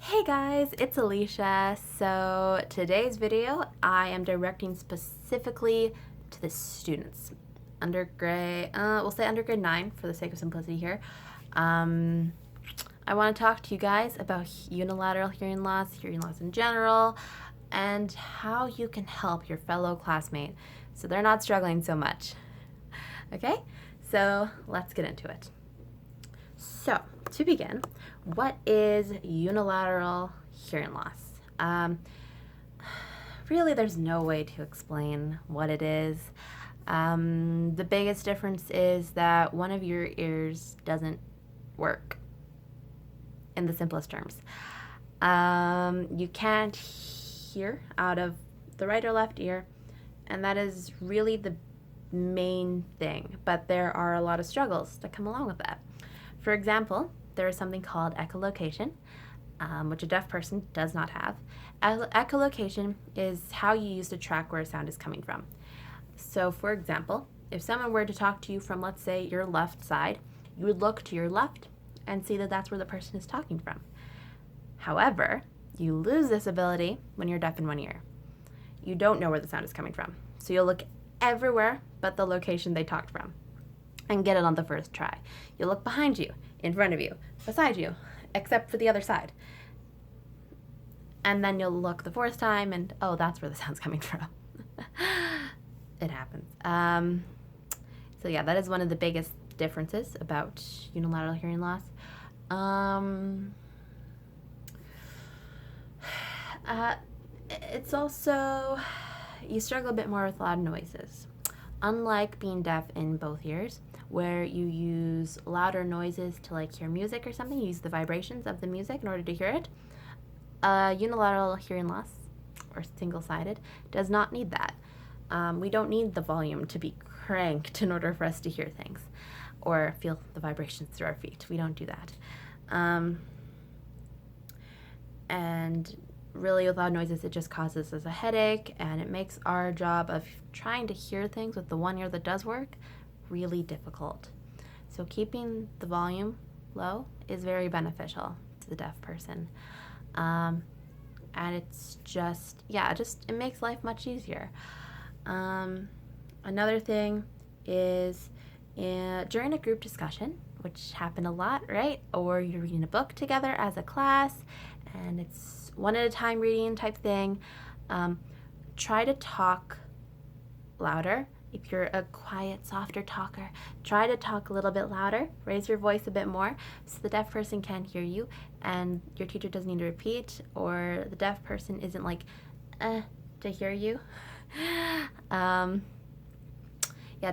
Hey guys, it's Alicia. So today's video I am directing specifically to the students. We'll say undergrade 9 for the sake of simplicity here. I want to talk to you guys about unilateral hearing loss in general, and how you can help your fellow classmate so they're not struggling so much. Okay, so let's get into it. So, to begin, what is unilateral hearing loss? Really, there's no way to explain what it is. The biggest difference is that one of your ears doesn't work, in the simplest terms. You can't hear out of the right or left ear, and that is really the main thing, but there are a lot of struggles that come along with that. For example, there is something called echolocation, which a deaf person does not have. Echolocation is how you use to track where a sound is coming from. So, for example, if someone were to talk to you from, let's say, your left side, you would look to your left and see that that's where the person is talking from. However, you lose this ability when you're deaf in one ear. You don't know where the sound is coming from, so you'll look everywhere but the location they talked from and get it on the first try. You'll look behind you, in front of you, beside you, except for the other side. And then you'll look the fourth time and, oh, that's where the sound's coming from. It happens. So yeah, that is one of the biggest differences about unilateral hearing loss. It's also, you struggle a bit more with loud noises. Unlike being deaf in both ears, where you use louder noises to like hear music or something, you use the vibrations of the music in order to hear it. Unilateral hearing loss, or single-sided, does not need that. We don't need the volume to be cranked in order for us to hear things or feel the vibrations through our feet. We don't do that. And really, with loud noises, it just causes us a headache, and it makes our job of trying to hear things with the one ear that does work really difficult. So keeping the volume low is very beneficial to the deaf person. And it's just, it makes life much easier. Another thing is during a group discussion, which happen a lot, right? Or you're reading a book together as a class, and it's one at a time reading type thing. Try to talk louder. If you're a quiet, softer talker, try to talk a little bit louder. Raise your voice a bit more so the deaf person can hear you and your teacher doesn't need to repeat, or the deaf person isn't like, to hear you.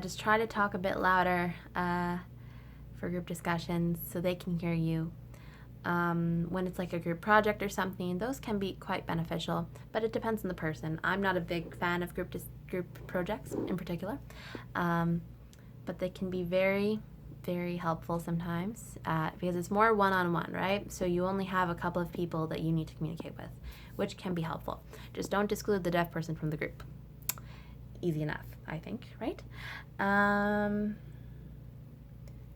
Just try to talk a bit louder for group discussions so they can hear you. When it's like a group project or something, those can be quite beneficial, but it depends on the person. I'm not a big fan of group projects in particular, but they can be very, very helpful sometimes because it's more one-on-one, right? So you only have a couple of people that you need to communicate with, which can be helpful. Just don't exclude the deaf person from the group. Easy enough, I think, right?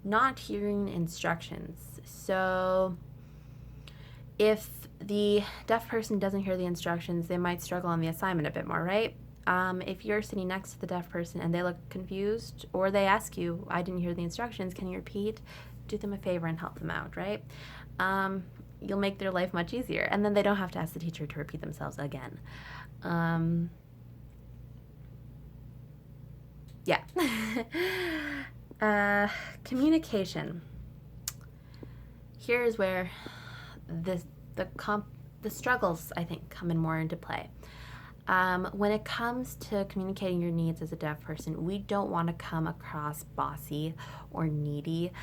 Not hearing instructions. So if the deaf person doesn't hear the instructions, they might struggle on the assignment a bit more, right? If you're sitting next to the deaf person and they look confused, or they ask you, I didn't hear the instructions, can you repeat? Do them a favor and help them out, right? You'll make their life much easier, and then they don't have to ask the teacher to repeat themselves again. Communication. Here's where the struggles, I think, come in more into play. When it comes to communicating your needs as a deaf person, we don't want to come across bossy or needy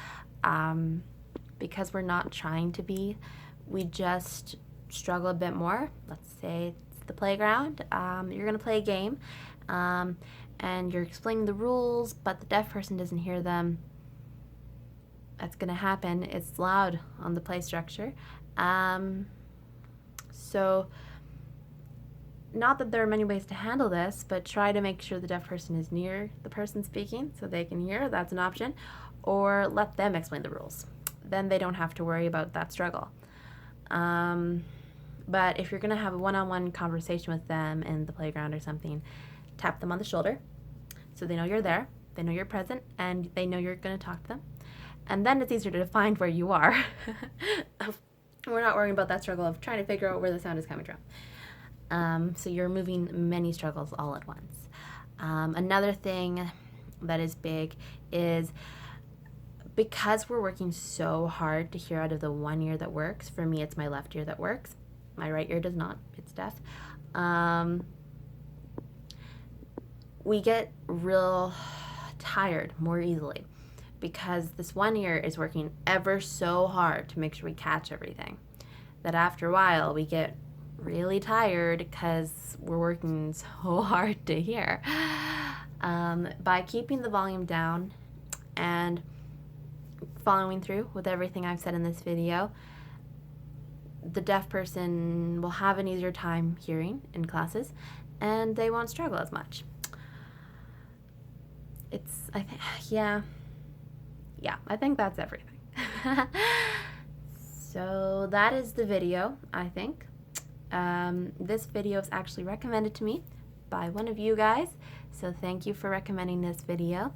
because we're not trying to be. We just struggle a bit more. Let's say it's the playground. You're going to play a game and you're explaining the rules, but the deaf person doesn't hear them. That's going to happen. It's loud on the play structure. So not that there are many ways to handle this, but try to make sure the deaf person is near the person speaking so they can hear. That's an option. Or let them explain the rules. Then they don't have to worry about that struggle. But if you're going to have a one-on-one conversation with them in the playground or something, tap them on the shoulder so they know you're there, they know you're present, and they know you're going to talk to them. And then it's easier to find where you are. We're not worrying about that struggle of trying to figure out where the sound is coming from. So you're removing many struggles all at once. Another thing that is big is because we're working so hard to hear out of the one ear that works. For me, it's my left ear that works. My right ear does not. It's deaf. We get real tired more easily because this one ear is working ever so hard to make sure we catch everything. That after a while, we get really tired because we're working so hard to hear. By keeping the volume down and following through with everything I've said in this video, the deaf person will have an easier time hearing in classes and they won't struggle as much. I think that's everything. So that is the video, I think. This video is actually recommended to me by one of you guys, so thank you for recommending this video.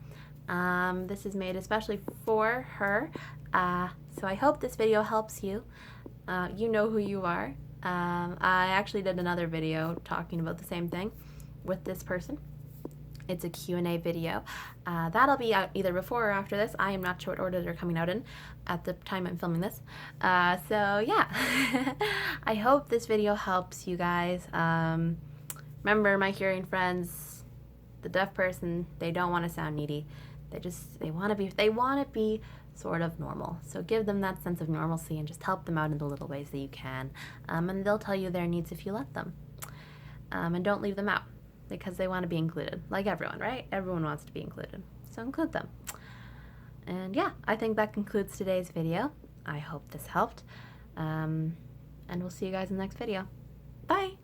This is made especially for her, so I hope this video helps you. You know who you are. I actually did another video talking about the same thing with this person. It's a Q&A video. That'll be out either before or after this. I am not sure what order they're coming out in at the time I'm filming this. So yeah, I hope this video helps you guys. Remember, my hearing friends, the deaf person, they don't want to sound needy. They want to be sort of normal. So give them that sense of normalcy and just help them out in the little ways that you can. And they'll tell you their needs if you let them. And don't leave them out, because they want to be included, like everyone, right? Everyone wants to be included, so include them. And yeah, I think that concludes today's video. I hope this helped, and we'll see you guys in the next video. Bye!